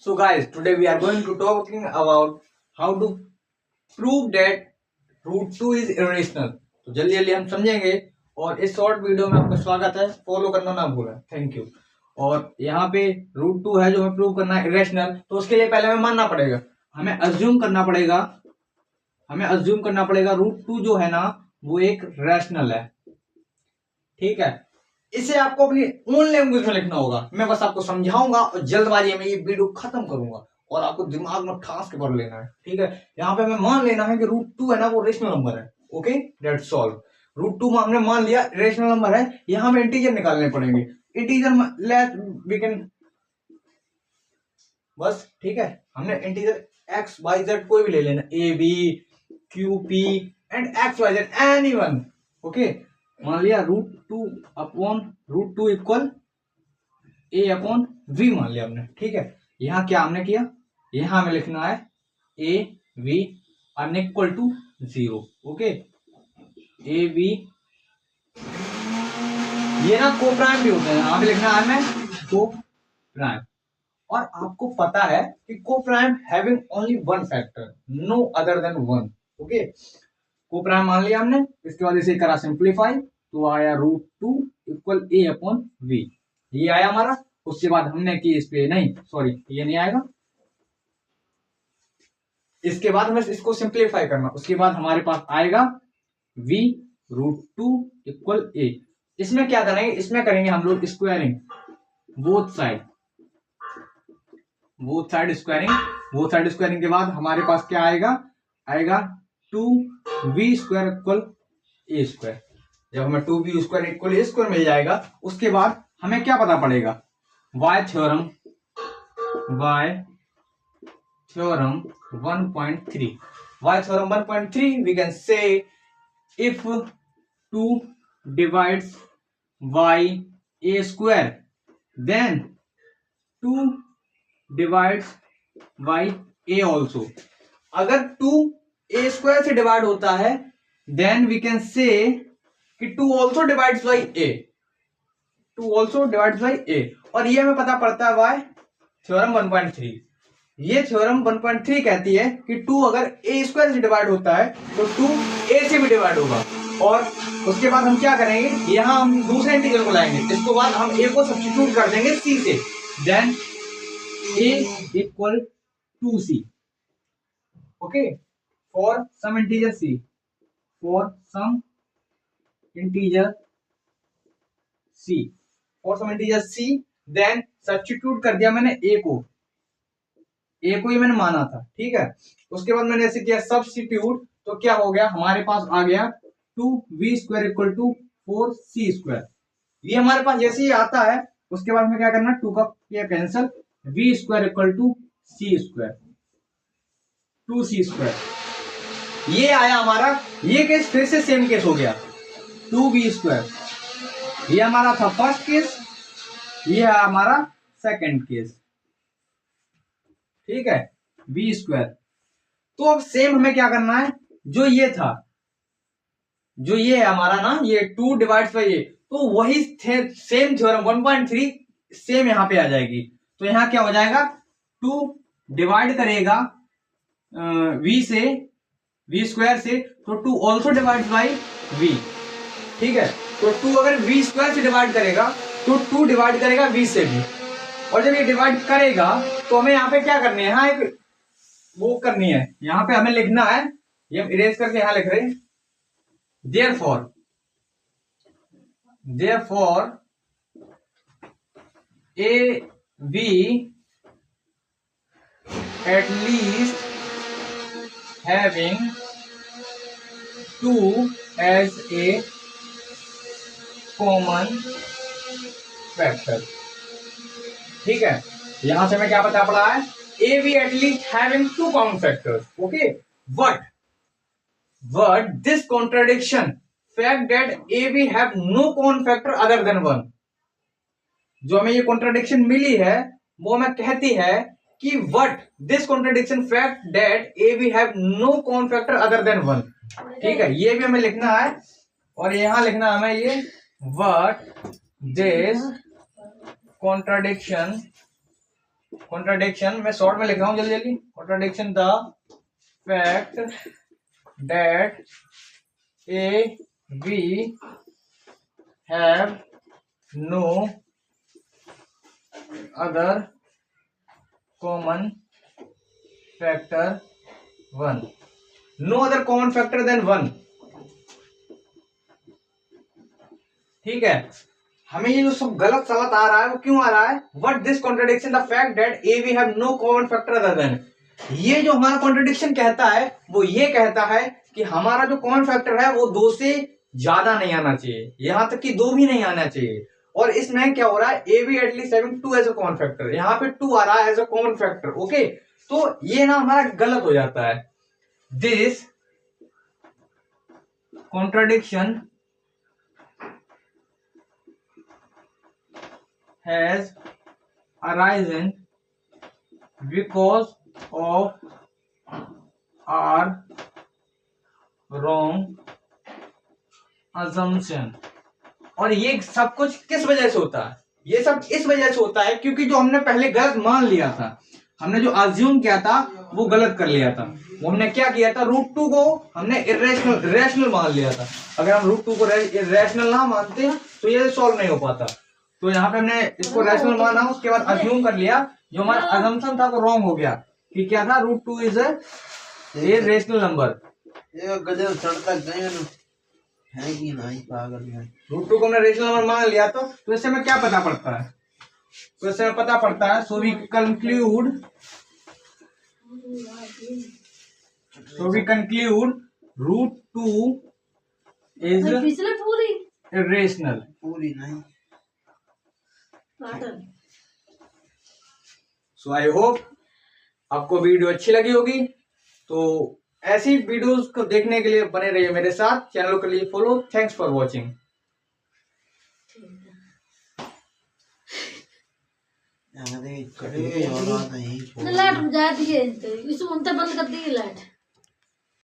So guys, today we are going to talking about how to prove that root 2 is irrational. तो जल्दी जल्दी हम समझेंगे और इस शॉर्ट वीडियो में आपका स्वागत है। फॉलो करना ना भूलें। Thank you. और यहाँ पे रूट 2 है जो हमें प्रूव करना है इरेशनल, तो उसके लिए पहले हमें मानना पड़ेगा, हमें अज्यूम करना पड़ेगा रूट 2 जो है ना वो एक रैशनल है। ठीक है, इसे आपको अपनी ओन लैंग्वेज में लिखना होगा। मैं बस आपको समझाऊंगा और जल्दबाजी में ये वीडियो खत्म करूंगा और आपको दिमाग में ठास के पढ़ लेना है। ठीक है, यहाँ पे हमें मान लेना है कि रूट 2 है ना वो रेशनल नंबर है। Okay, that's all. रूट 2 हमने मान लिया रेशनल नंबर है। यहाँ हमें इंटीजर निकालने पड़ेंगे। इंटीजर लेट वी कैन बस, ठीक है, हमने इंटीजर एक्स वाई जेड कोई भी ले लेना, A B Q P and X Y Z any one. Okay, मान लिया root 2 upon root 2 equal A upon V मान लिया हमने। ठीक है, यहां क्या हमने किया, यहां हमें लिखना है A V unequal to 0। Okay, A V ये ना को प्राइम भी होते हैं, यहां पे लिखना है हमें को प्राइम। और आपको पता है कि coprime having only one factor, no other than one. Okay, coprime मान लिया हमने। इसके बाद इसे करा सिंप्लीफाई, तो आया root 2 equal A upon V, ये आया हमारा। उसके बाद हमने की इस पे नहीं, सॉरी ये नहीं आएगा। इसके बाद हमें इसको सिंप्लीफाई करना, उसके बाद हमारे पास आएगा v रूट 2 इक्वल ए। इसमें क्या करेंगे, इसमें करेंगे हम लोग स्क्वायरिंग बोथ साइड स्क्वायरिंग के बाद हमारे पास क्या आएगा 2v स्क्वायर इक्वल ए स्क्वायर। जब हमें 2v स्क्वायर इक्वल ए स्क्वायर मिल जाएगा, उसके बाद हमें क्या पता पड़ेगा, y theorem 1.3। y theorem 1.3 we can say if 2 divides y a square then 2 divides y a also। अगर 2 a स्क्वायर से डिवाइड होता है then we can say कि 2 also divides by a, और ये हमें पता पड़ता है y थ्योरम 1.3। ये थ्योरम 1.3 कहती है कि 2 अगर a स्क्वायर से डिवाइड होता है तो 2 a से भी डिवाइड होगा। और उसके बाद हम क्या करेंगे, यहां हम दूसरे इंटीजर को लाएंगे, इसके बाद हम a को सब्स्टिट्यूट कर देंगे c से, then a equal 2c। Okay, for some integer c, then substitute कर दिया मैंने a को ही मैंने माना था। ठीक है, उसके बाद मैंने ऐसे किया सब्स्टिट्यूट, तो क्या हो गया, हमारे पास आ गया 2v square equal to 4c square. ये हमारे पास जैसे ही आता है, उसके बाद हमें क्या करना, 2 का किया cancel, v square equal to c square, 2c square. ये आया हमारा, ये केस फिर से सेम केस हो गया 2v स्क्वायर। ये हमारा था फर्स्ट केस, ये है हमारा सेकंड केस। ठीक है, v स्क्वायर। तो अब सेम हमें क्या करना है, जो ये था, जो ये है हमारा ना, ये 2 डिवाइड्स बाई ए, तो वही सेम थ्योरम 1.3 सेम यहां पे आ जाएगी। तो यहां क्या हो जाएगा, 2 डिवाइड करेगा v स्क्वायर से, तो 2 ऑल्सो डिवाइड बाई v। ठीक है, तो 2 अगर v स्क्वायर से डिवाइड करेगा तो 2 डिवाइड करेगा v से भी। और जब ये डिवाइड करेगा तो हमें यहाँ पे क्या करनी है, यहाँ एक वो करनी है, यहाँ पे हमें लिखना है, ये हम इरेज करके यहाँ लिख रहे हैं, therefore a b at least having 2 as a common factor। ठीक है, यहां से हमें क्या पता पड़ा है, a b at least having 2 common factors। okay, but this contradiction fact that a b have no common factor other than 1, जो हमें ये कॉन्ट्राडिक्शन मिली है वो हमें कहती है कि what this contradiction fact that a b have no common factor other than 1। ठीक है, ये भी हमें लिखना है, और यहां लिखना हमें ये what this contradiction कॉन्ट्राडिक्शन, मैं शॉर्ट में लिख रहा हूँ जल्दी जल्दी। Contradiction the fact that A B have no other common factor 1, no other common factor than 1। ठीक है, हमें ये जो सब गलत सवाल आ रहा है वो क्यों आ रहा है? What this contradiction the fact that A B have no common factor other than, ये जो हमारा कॉन्ट्रडिक्शन कहता है वो ये कहता है कि हमारा जो कॉमन फैक्टर है वो 2 से ज्यादा नहीं आना चाहिए, यहां तक कि 2 भी नहीं आना चाहिए। और इसमें क्या हो रहा है, A B at least having 2 as a common factor, यहाँ पे 2 आ रहा है as a common factor. Okay, तो ये ना हमारा गलत हो जाता है। This contradiction has arisen because of our wrong assumption। और ये सब कुछ किस वजह से होता है? ये सब इस वजह से होता है क्योंकि जो हमने पहले गलत मान लिया था, हमने जो अज्यूम किया था वो गलत कर लिया था। वो हमने क्या किया था, √2 को हमने इरेशनल मान लिया था। अगर हम √2 को इरेशनल ना मानते तो ये सॉल्व नहीं हो पाता। तो यहाँ पे हमने इसको रैशनल माना, उसके बाद अज्यूम कर लिया, जो हमारा अजम्पशन था वो रॉन्ग हो गया कि क्या था, √2 इज ए रेशनल नंबर। ये गजब चढ़ता है कि नहीं पागल है। √2 को हमने रेशनल नंबर मान लिया तो इससे हमें क्या पता पड़ता है? तो इससे हमें पता पड़ता है, so we conclude √2 is irrational. पूरी नहीं। सो आई होप आपको वीडियो अच्छी लगी होगी। तो ऐसी वीडियोस को देखने के लिए बने रहिए मेरे साथ, चैनल के लिए follow. Thanks for watching. Light बुझा दिए, इसे बंद कर दिए लाइट।